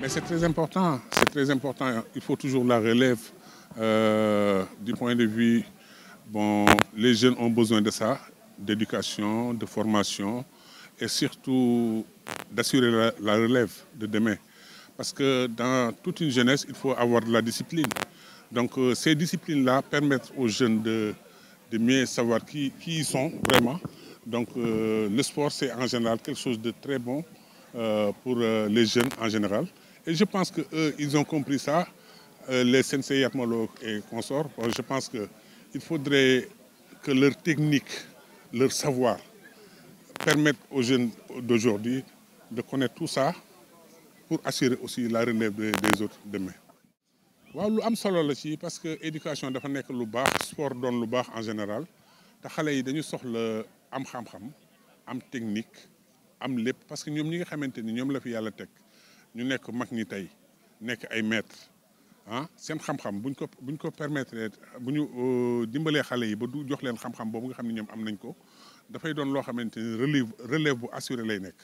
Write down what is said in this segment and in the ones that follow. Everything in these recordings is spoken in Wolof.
Mais c'est très important, c'est très important. Il faut toujours la relève du point de vue. Bon, les jeunes ont besoin de ça, d'éducation, de formation et surtout d'assurer la relève de demain. Parce que dans toute une jeunesse, il faut avoir de la discipline. Donc ces disciplines-là permettent aux jeunes de mieux savoir qui ils sont vraiment. Donc le sport, c'est en général quelque chose de très bon pour les jeunes en général. Et je pense qu'eux, ils ont compris ça, les sensei Yatmalo et consorts. Je pense qu'il faudrait que leur technique, leur savoir, permettent aux jeunes d'aujourd'hui de connaître tout ça pour assurer aussi la relève des autres demain. waaw lu am solo la ci parce que éducation dafa nekk lu baax sport doon lu baax en général te xale yi dañu soxla am xam-xam am technique am lépp parce que ñoom ñi nga xamante ni ñoom la fi yàlla teg ñu nekk mag ñi tey nekk ay maître ah seen xam-xam buñ ko permettre bu ñu dimbalee xale yi ba du jox leen xam-xam boobu nga xam ne ñoom am nañ ko dafay doon loo xamante ni relève bu assuré lay nekk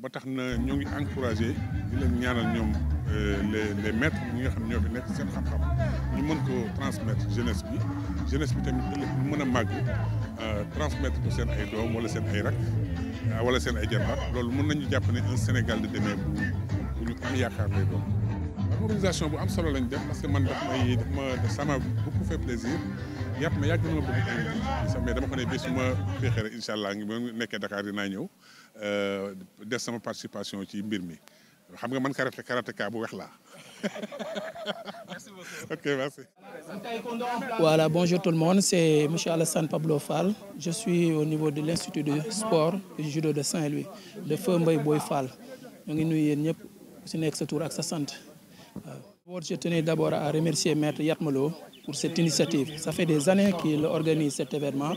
ba tax na ñoo ngi encouragé di leen ñaanal ñoom les maîtres ñi nga xam ñoo fi nekk seen xam-xam ñu mën ko transmettre jeunesse bi tamit ëllëg ñu mën a màgg transmettre ko seen ay doom wala seen ay rak wala seen ay jarbaat loolu mën nañu jàpp ne un Sénégal de demain bu ñu am yaakaar lay doon. organisation bu am solo lañ def parce que man ça m'a beaucoup fait plaisir yàpp ma yàgg na ma bëgg invité sax mais dama ko ne bés su ma féexee rek incha allah ngi ba nekkee Dakar dinaa ñëw def sama participation ci mbir mi xam nga man karatéka bu weex laa. Merci beaucoup. Ok, merci. Voilà, bonjour tout le monde, c'est M. Alassane Pablo Fall. Je suis au niveau de l'Institut de sport et du judo de Saint-Louis, de Feu Mbaye Boy Fall. Nous sommes tous les sa tour ak sa sant. Je tenais d'abord à remercier Maître Yatmalo pour cette initiative. Ça fait des années qu'il organise cet événement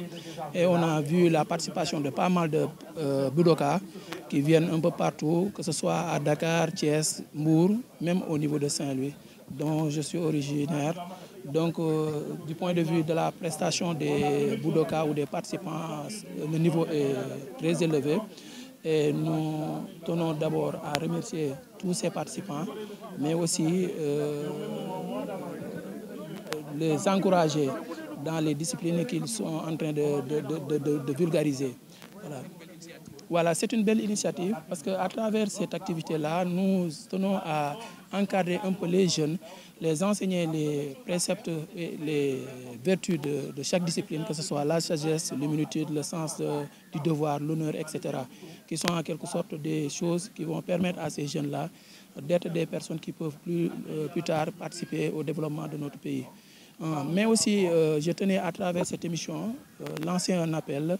et on a vu la participation de pas mal de budoka qui viennent un peu partout, que ce soit à Dakar, Thiès, Mbour, même au niveau de Saint-Louis, dont je suis originaire. Donc, du point de vue de la prestation des budoka ou des participants, le niveau est très élevé. Et nous tenons d'abord à remercier tous ces participants, mais aussi les encourager dans les disciplines qu'ils sont en train de vulgariser. Voilà, c'est une belle initiative parce qu'à travers cette activité-là, nous tenons à encadrer un peu les jeunes, les enseigner les préceptes et les vertus de chaque discipline, que ce soit la sagesse, l'humilité, le sens du devoir, l'honneur, etc., qui sont en quelque sorte des choses qui vont permettre à ces jeunes-là d'être des personnes qui peuvent plus tard participer au développement de notre pays. Mais aussi, je tenais à travers cette émission lancer un appel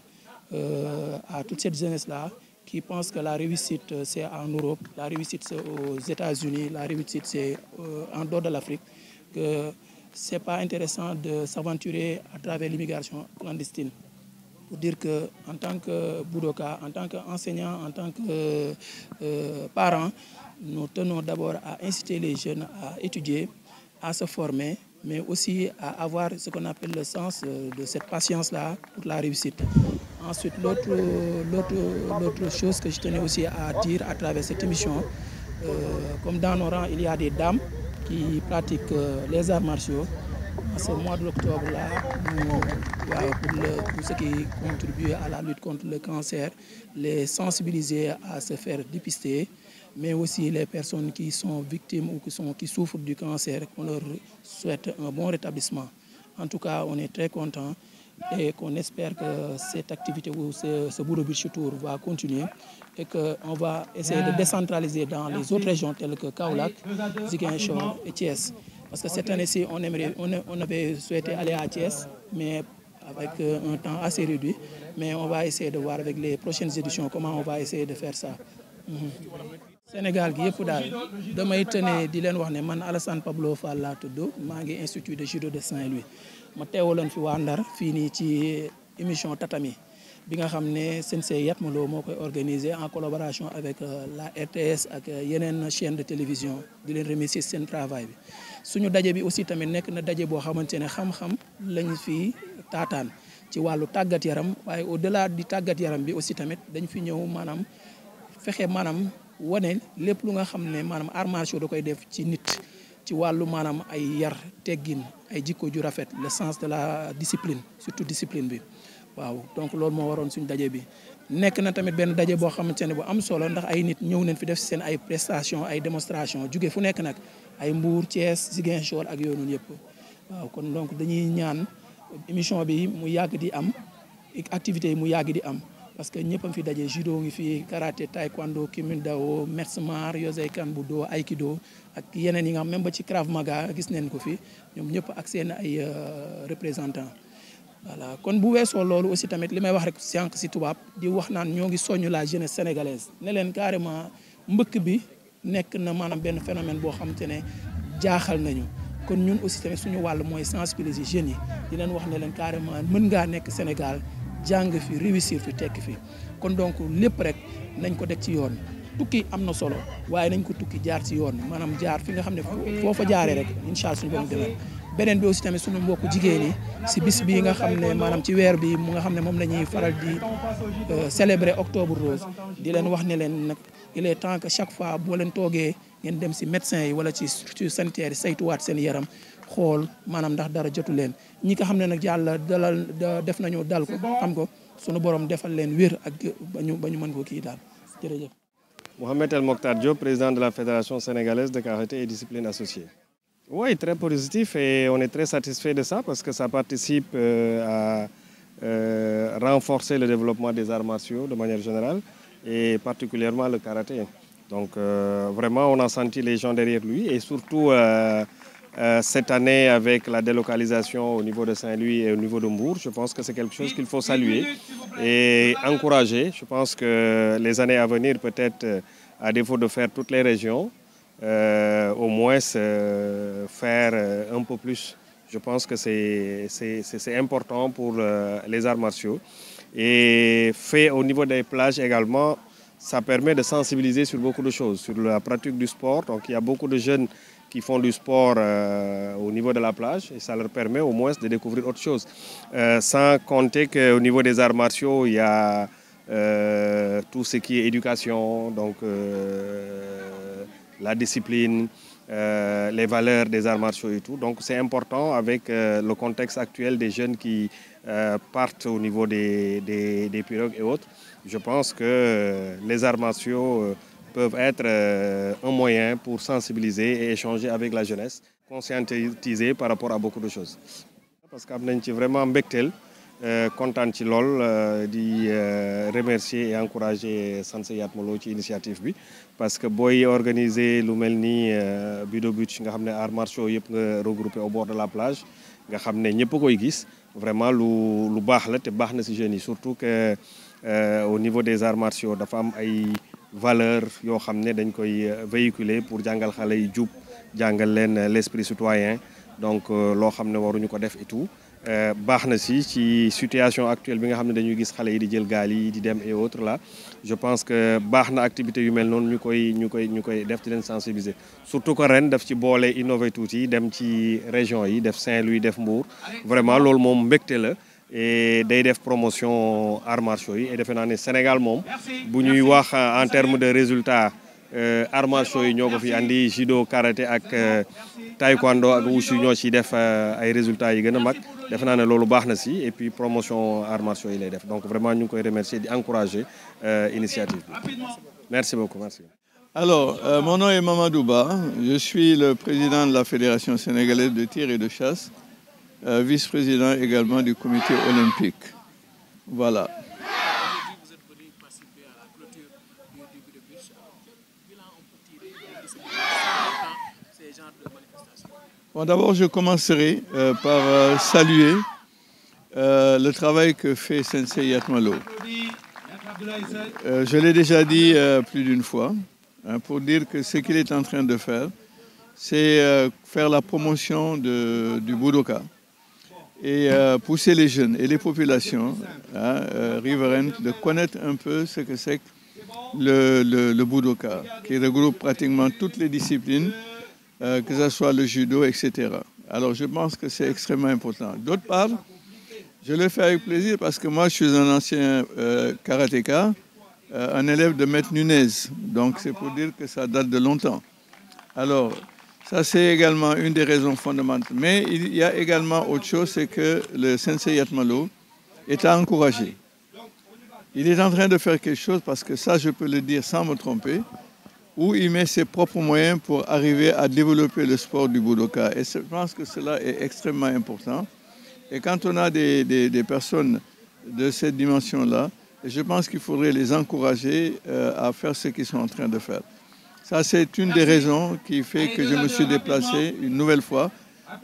à toute cette jeunesse-là qui pense que la réussite c'est en Europe, la réussite c'est aux États-Unis, la réussite c'est en dehors de l'Afrique, que c'est pas intéressant de s'aventurer à travers l'immigration clandestine. Pour dire que en tant que budoka, en tant qu'enseignant, en tant que parent, nous tenons d'abord à inciter les jeunes à étudier, à se former, mais aussi à avoir ce qu'on appelle le sens de cette patience-là pour la réussite. Ensuite, l'autre chose que je tenais aussi à dire à travers cette émission, comme dans nos rangs, il y a des dames qui pratiquent les arts martiaux. En ce mois d'octobre-là, pour ceux qui contribuent à la lutte contre le cancer, les sensibiliser à se faire dépister, mais aussi les personnes qui sont victimes ou qui souffrent du cancer, qu'on leur souhaite un bon rétablissement. En tout cas, on est très contents et qu'on espère que cette activité ou ce Budo Beach Tour va continuer et qu'on va essayer de décentraliser dans les autres régions telles que Kaolack, Ziguinchor et Thiès. Parce que cette année-ci, on avait souhaité aller à Thiès, mais avec un temps assez réduit. Mais on va essayer de voir avec les prochaines éditions comment on va essayer de faire ça. Sénégal gi yëpp daal damay tëne di leen wax ne man Alassane Pablo Fall laa tudd maa ngi institut de judo de Saint-Louis ma teewaloon fi waa Ndar fii nii ci émission Tatami bi nga xam ne Sensei Yatmalo moo koy organisé en collaboration avec la RTS ak yeneen chaîne de télévision di leen remercier seen travail bi suñu daje bi aussi tamit nekk na daje boo xamante ne xam-xam lañ fi taataan ci wàllu tàggat yaram waaye au delà di tàggat yaram bi aussi tamit dañ fi ñëw maanaam fexe maanaam wane lépp lu nga xam ne maanaam arts martiaux da koy def ci nit ci wàllu maanaam ay yar teggin ay jikko ju rafet le sens de la discipline surtout discipline bi waaw donc loolu moo waroon suñ daje bi nekk na tamit benn daje boo xamante ne bu am solo ndax ay nit ñëw nañ fi def seen ay prestation ay démonstration jóge fu nekk nag ay Mbour Thiès Ziguinchor ak yooyu noonu yëpp waaw kon donc dañuy ñaan émission bi mu yàgg di am activités yi mu yàgg di am parce que ñëpp a fi daje judo ngi fi karaté taekwondo kimindao mercemar yoseikan budo aikido ak yeneen yi nga xam même ba ci Krav Maga gis neen ko fi ñoom ñëpp ak seen ay représentants voilà kon bu weesoo loolu aussi tamit li may wax rek sànq si tubaab di wax naan ñoo ngi soññ la jeunesse sénégalaise ne leen carrément mbëkk bi nekk na maanaam benn phénomène boo xamante ne jaaxal nañu kon ñun aussi tamit suñu wàll mooy sensibiliser jeunes yi di leen wax ne leen carrément mën ngaa nekk Sénégal jàng fi réussir fi tekki fi kon donc lépp rek nañ ko deg ci yoon tukki am na solo waaye nañ ko tukki jaar ci yoon maanaam jaar fi nga xam ne foo fa jaaree rek incha allah suñu borom demee beneen bi aussi tamit suñu mbokku jigéen yi si bis bi nga xam ne maanaam ci weer bi mu nga xam ne moom la ñuy faral di célébrer octobre rose di leen wax ne leen nag il est temps que chaque fois boo leen toogee ngeen dem si médecin yi wala ci structure sanitaire yi saytuwaat seen yaram xool maanaam ndax dara jotu leen ñi nga xam ne nag yàlla dalal def nañu dal ko xam ko sunu borom defal leen wér ak ba ñu mën ko kii daal jërëjëf. Mohamed El Mokhtar Diop, président de la Fédération sénégalaise de karaté et disciplines associées. Oui, très positif et on est très satisfait de ça parce que ça participe à renforcer le développement des arts martiaux de manière générale et particulièrement le karaté. Donc vraiment, on a senti les gens derrière lui et surtout cette année avec la délocalisation au niveau de Saint-Louis et au niveau de Mbour, je pense que c'est quelque chose qu'il faut saluer et encourager. Je pense que les années à venir, peut-être à défaut de faire toutes les régions, au moins faire un peu plus. Je pense que c'est important pour les arts martiaux. Et fait au niveau des plages également, ça permet de sensibiliser sur beaucoup de choses, sur la pratique du sport. Donc il y a beaucoup de jeunes qui font du sport au niveau de la plage et ça leur permet au moins de découvrir autre chose. Sans compter qu'au niveau des arts martiaux, il y a tout ce qui est éducation, donc la discipline, les valeurs des arts martiaux et tout. Donc c'est important avec le contexte actuel des jeunes qui partent au niveau des pirogues et autres. Je pense que les arts martiaux peuvent être un moyen pour sensibiliser et échanger avec la jeunesse, conscientiser par rapport à beaucoup de choses. Parce que am nañ ci vraiment mbégteel kontaan ci lool di remercier et encourager Sensei Yatma Lo ci initiative bi parce que booy organiser lu mel ni Budo Beach nga xam ne arts martiaux yëpp nga regroupé au bord de la plage nga xam ne ñëpp koy gis vraiment lu baax la te baax na ci jeunes yi surtout que au niveau des arts martiaux dafa am ay valeurs yoo xam ne dañ koy véhiculer pour jàngal xale yi jub jàngal leen l'esprit citoyen donc loo xam ne waruñu ko def et tout baax na ci situation actuelle bi nga xam ne dañuy gis xale yi di jël gaal yi di dem et autres là je pense que baax na activité yu mel noonu ñu koy def di leen sensibiliser surtout que ren daf ci boole innover tuuti dem ci région yi def Saint-Louis def Mbour vraiment loolu moom mbégte la et day def promotion arts martiaux yi et defe naa ne Sénégal moom bu ñuy wax en termes de résultats arts martiaux yi ñoo ko fi andi judo karaté ak taekwondo ak wushu ñoo ci def ay résultats yi gën a mag defe naa ne loolu baax na ci et puis promotion arts martiaux yi lay def donc vraiment ñu ngi koy remercier di encourager initiative bi merci beaucoup merci. Alors, mon nom est Mamadou Ba, je suis le président de la Fédération sénégalaise de tir et de chasse, vice-président également du comité olympique. Voilà. Bon, d'abord, je commencerai par saluer le travail que fait Sensei Yatma Lo. Je l'ai déjà dit plus d'une fois, pour dire que ce qu'il est en train de faire, c'est faire la promotion du Budoka et pousser les jeunes et les populations riveraines de connaître un peu ce que c'est que le Budoka, qui regroupe pratiquement toutes les disciplines, que ce soit le judo, etc. Alors je pense que c'est extrêmement important. D'autre part, je le fais avec plaisir parce que moi je suis un ancien karatéka un élève de Maître Nunez. Donc c'est pour dire que ça date de longtemps. Alors, ça c'est également une des raisons fondamentales. Mais il y a également autre chose, c'est que le Sensei Yatma Lo est à encourager. Il est en train de faire quelque chose, parce que ça je peux le dire sans me tromper, où il met ses propres moyens pour arriver à développer le sport du Budoka. Et je pense que cela est extrêmement important. Et quand on a des personnes de cette dimension-là, je pense qu'il faudrait les encourager à faire ce qu'ils sont en train de faire. Ça, c'est une des raisons qui fait que je me suis déplacé une nouvelle fois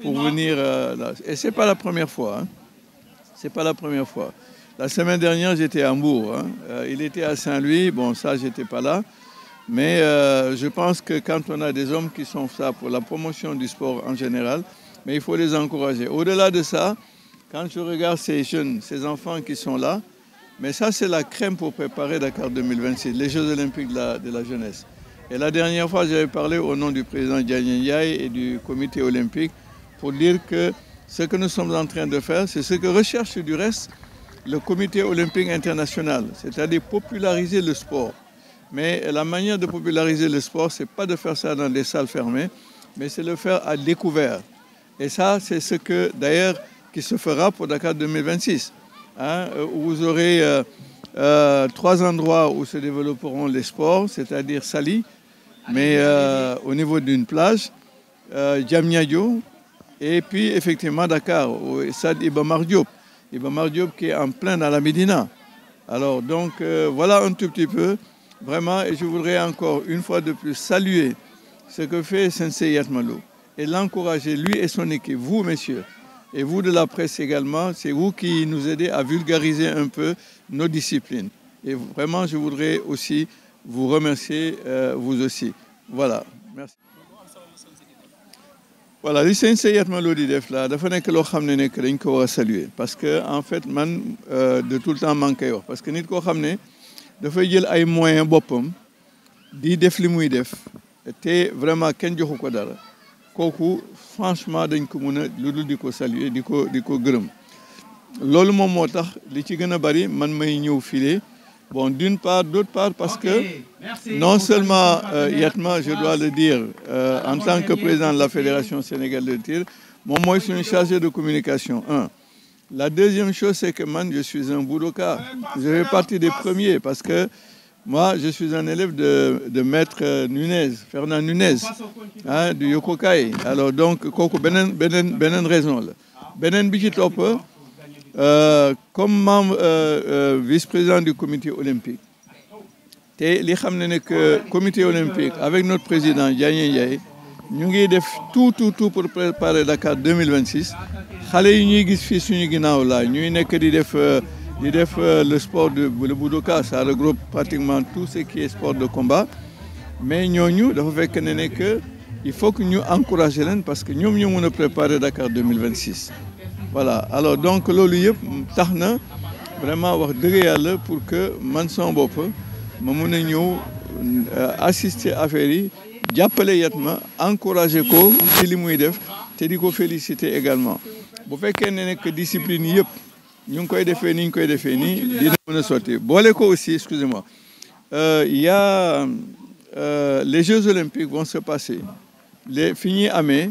pour venir là. Et ce n'est pas la première fois. Hein. Ce n'est pas la première fois. La semaine dernière, j'étais à Hambourg. Hein. Il était à Saint-Louis. Bon, ça, je n'étais pas là. Mais je pense que quand on a des hommes qui sont ça pour la promotion du sport en général, mais il faut les encourager. Au-delà de ça, quand je regarde ces jeunes, ces enfants qui sont là, mais ça, c'est la crème pour préparer Dakar 2026, les Jeux Olympiques de la jeunesse. Et la dernière fois, j'avais parlé au nom du président Diagne Ndiaye et du comité olympique pour dire que ce que nous sommes en train de faire, c'est ce que recherche du reste le comité olympique international, c'est-à-dire populariser le sport. Mais la manière de populariser le sport, ce n'est pas de faire ça dans des salles fermées, mais c'est de le faire à découvert. Et ça, c'est ce que, d'ailleurs, qui se fera pour Dakar 2026. Hein, où vous aurez 3 endroits où se développeront les sports, c'est-à-dire Saly, mais au niveau d'une plage, Diamniadio, et puis effectivement Dakar, au stade Iba Mar Diop. Iba Mar Diop qui est en plein dans la Médina. Alors donc voilà un tout petit peu, vraiment, et je voudrais encore une fois de plus saluer ce que fait Sensei Yatma Lo et l'encourager, lui et son équipe, vous messieurs, et vous de la presse également, c'est vous qui nous aidez à vulgariser un peu nos disciplines. Et vraiment, je voudrais aussi vous remercier, vous aussi. Voilà, merci. Voilà, li Sensei Yatma Lo di def la dafa nekk loo xam ne nekk dañ ko war a saluer parce que en fait man de tout le temps maa ngi koy wax parce que nit koo xam ne dafay jël ay moyens boppam di def li muy def te vraiment kenn joxu ko dara kooku franchement dañ ko mën a lu dul di ko saluer di ko gërëm loolu moom moo tax li ci gën a bari man may ñëw filer bon d'une part d'autre part parce que non seulement Yatma je dois le dire en tant que président de la fédération sénégalaise de tir moom mooy suñu chargé de communication la deuxième chose c'est que man je suis un budoka je fais partie des premiers parce que moi je suis un élève de maître Nunez Fernand Nunez hein, du Yokokai alors donc kooku beneen raison la beneen bi ci topp comme membre vice-président du comité olympique te li xam ne que comité olympique avec notre président Diagne Ndiaye ñu ngi def tout pour préparer Dakar 2026 xale yi ñuy gis fii suñu ginnaaw la ñuy nekk di def le sport le budoka ça regroupe pratiquement tout ce qui est sport de combat mais ñooñu dafa fekk ne que il faut que ñu encourager leen parce que ñoom ñu mën a préparer Dakar 2026 voilà alors donc loolu yëpp tax na vraiment wax dëgg yàlla pour que man sama bopp ma mun a ñëw assister affaire yi jàppale Yatma encourager ko ci li muy def te di ko féliciter également bu fekkee ne que discipline yëpp ñu ngi koy defee ni ñu koy defee nii dina mën a sotti boole ko aussi excusez-moi il y a les Jeux olympiques vont se passer fi ñuy amee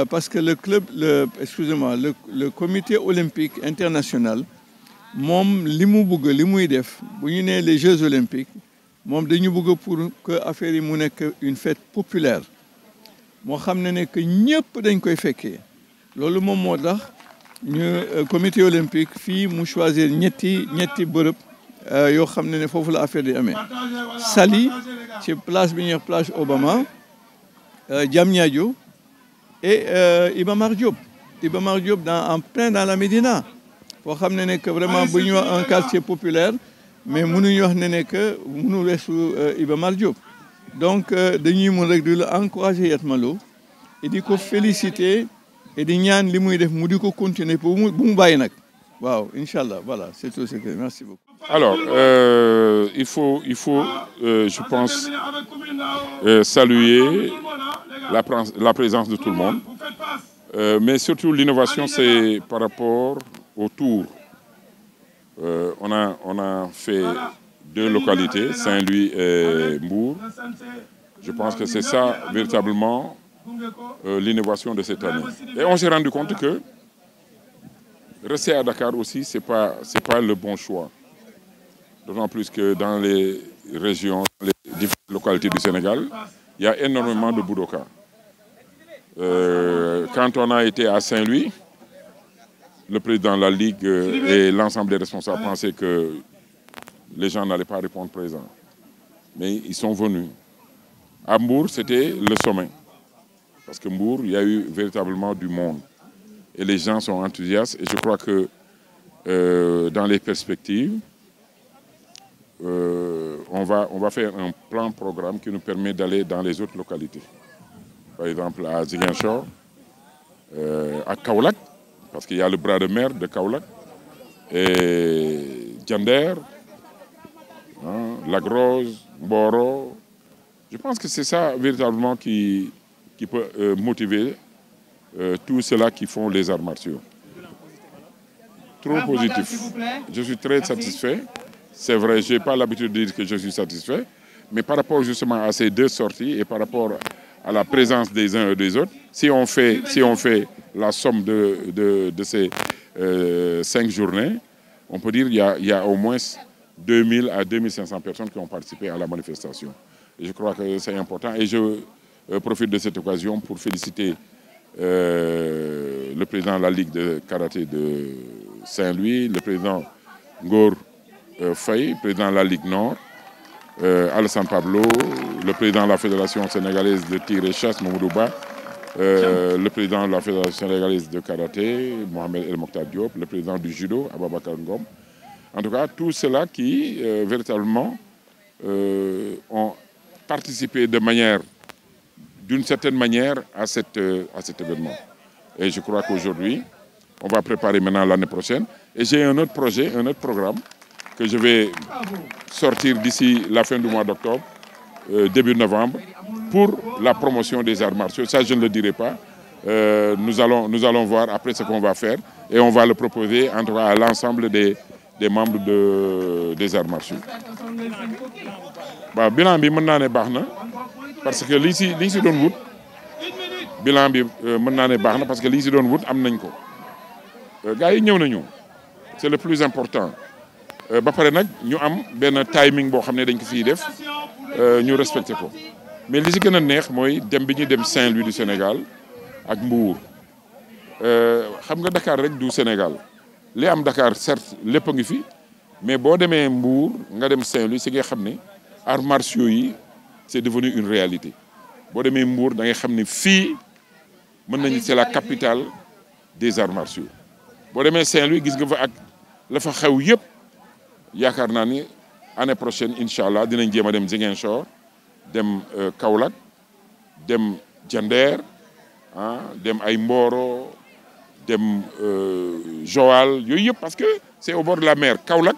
parce que le comité olympique international moom li mu bëgg li muy def bu ñu nee les Jeux olympiques moom dañu bëgg pour que affaire yi mu nekk une fête populaire moo xam ne que ñëpp dañ koy fekkee loolu moom moo tax ñu comité olympique fii mu choisir ñetti bërëb yoo xam ne foofu la affaire di amee Saly ci place bi ñuy wax plage Obama Diamniadio et Iba Mar Diop en plein dans la Médina foo xam ne que vraiment bu ñu wax un quartier populaire mais mënuñu wax ne que mënu weesu Iba Mar Diop donc dañuy mën rek di la encourager Yatma Lo et di ko féliciter et di ñaan li muy def mu di ko continuer pour bu mu bàyyi nag waaw inchallah voilà c'est tout ce que merci beaucoup. Alors il faut je pense saluer la présence de tout le monde mais surtout l'innovation c'est par rapport au tour on a fait deux localités, Saint-Louis et Mbour. Je pense que c'est ça véritablement l'innovation de cette année. Et on s'est rendu compte que rester à Dakar aussi, c'est pas le bon choix. D'autant plus que dans les régions, dans les différentes localités du Sénégal, il y a énormément de Boudoka. Quand on a été à Saint-Louis, le président de la Ligue et l'ensemble des responsables pensaient que les gens n'allaient pas répondre présent. Mais ils sont venus. À Mbour, c'était le sommet. Parce que Mbour, il y a eu véritablement du monde. Et les gens sont enthousiastes. Et je crois que dans les perspectives, on va faire un programme qui nous permet d'aller dans les autres localités. Par exemple, à Ziguinchor, à Kaolack, parce qu'il y a le bras de mer de Kaolack, et Diender, Lac Rose, Mboro. Je pense que c'est ça véritablement qui peut motiver tous ceux-là qui font les arts martiaux. Trop positif. Je suis très satisfait. C'est vrai, je n'ai pas l'habitude de dire que je suis satisfait, mais par rapport justement à ces deux sorties et par rapport à la présence des uns et des autres, si on fait la somme de ces 5 journées, on peut dire qu'il y a au moins 2000 à 2500 personnes qui ont participé à la manifestation. Et je crois que c'est important et je profite de cette occasion pour féliciter le président de la Ligue de karaté de Saint-Louis, le président Ngor Faye, président de la Ligue Nord, Alassane Pablo, le président de la Fédération sénégalaise de tir et chasse, Mamoudou Ba, le président de la Fédération sénégalaise de karaté, Mohamed El Mokhtar Diop, le président du judo, Ababakar Ngom. En tout cas, tous ceux-là qui véritablement ont participé d'une certaine manière à cet événement. Et je crois qu'aujourd'hui, on va préparer maintenant l'année prochaine. Et j'ai un autre projet, un autre programme que je vais sortir d'ici la fin du mois d'octobre, début novembre, pour la promotion des arts martiaux. Ça, je ne le dirai pas. Nous allons voir après ce qu'on va faire et on va le proposer en tout cas à l'ensemble des membres des arts martiaux. Bah, bilan bi mën naa ne baax na parce que li si doon wut bilan bi mën naa ne baax na parce que li si doon wut am nañ ko gars yi ñëw nañu c'est le plus important ba pare nag ñu am benn timing boo xam ne dañ ko fiy def ñu respecté ko mais li si gën a neex mooy dem bi ñu dem Saint-Louis du Sénégal ak Mbour xam nga Dakar rek du Sénégal li am Dakar certes lépp a ngi fi mais boo demee Mbour nga dem Saint-Louis si nga xam ne arts martiaux yi c'est devenu une réalité boo demee Mbour da ngay xam ne fii mën nañu c'est la capitale des arts martiaux boo demee Saint-Louis gis nga fa ak la fa xew yëpp yaakaar naa ni année prochaine incha allah dinañ jéem a dem Ziguinchor dem Kaolack dem Diender dem ay Mboro dem Joal yooyu yëpp parce que c'est au bord de la mer Kaolack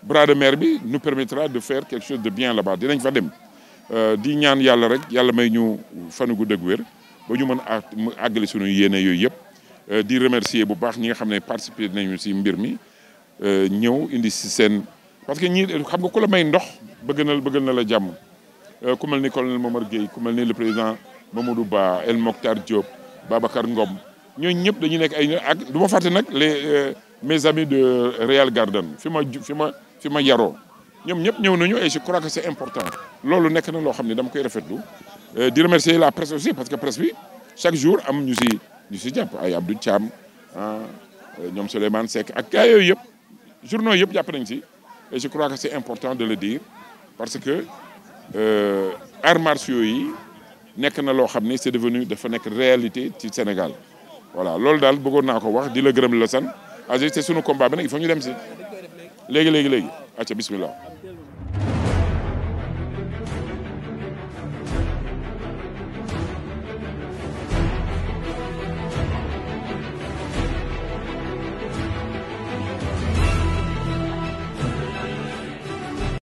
bras de mer bi nous permettra de faire quelque chose de bien là-bas dinañ fa dem di ñaan yàlla rek yàlla may ñu fanu gu dëgg wér ba ñu mën a àggale suñu yéene yooyu yëpp di remercier bu baax ñi nga xam ne participer nañu ci mbir mi ñëw indi ci seen parce que ñi xam nga ku la may ndox bëgg na la jàmm ku mel ni colonel Momar Gueye ku mel ni le président Mamadou Ba El Mokhtar Diop Babacar Ngom ñooñu ñëpp dañu nekk ay ak du ma fàtte nag mes amis de Real Garden fi ma yaroo ñoom ñëpp ñëw nañu et je crois que c'est important loolu nekk na loo xam ne dama koy rafetlu di remercier la presse aussi parce que presse bi chaque jour am ñu si jàpp ay Abdou Thiam ñoom Souleymane Seck ak gars yooyu yëpp journaux yëpp jàpp nañ si et je crois que c'est important de le dire parce que arts martiaux yi nekk na loo xam ne c'est devenu dafa nekk réalité ci Sénégal voilà loolu daal bëggoon naa ko wax di la gërëm la san c'est sunu combat bi nag il faut ñu dem si léegi acca bismillah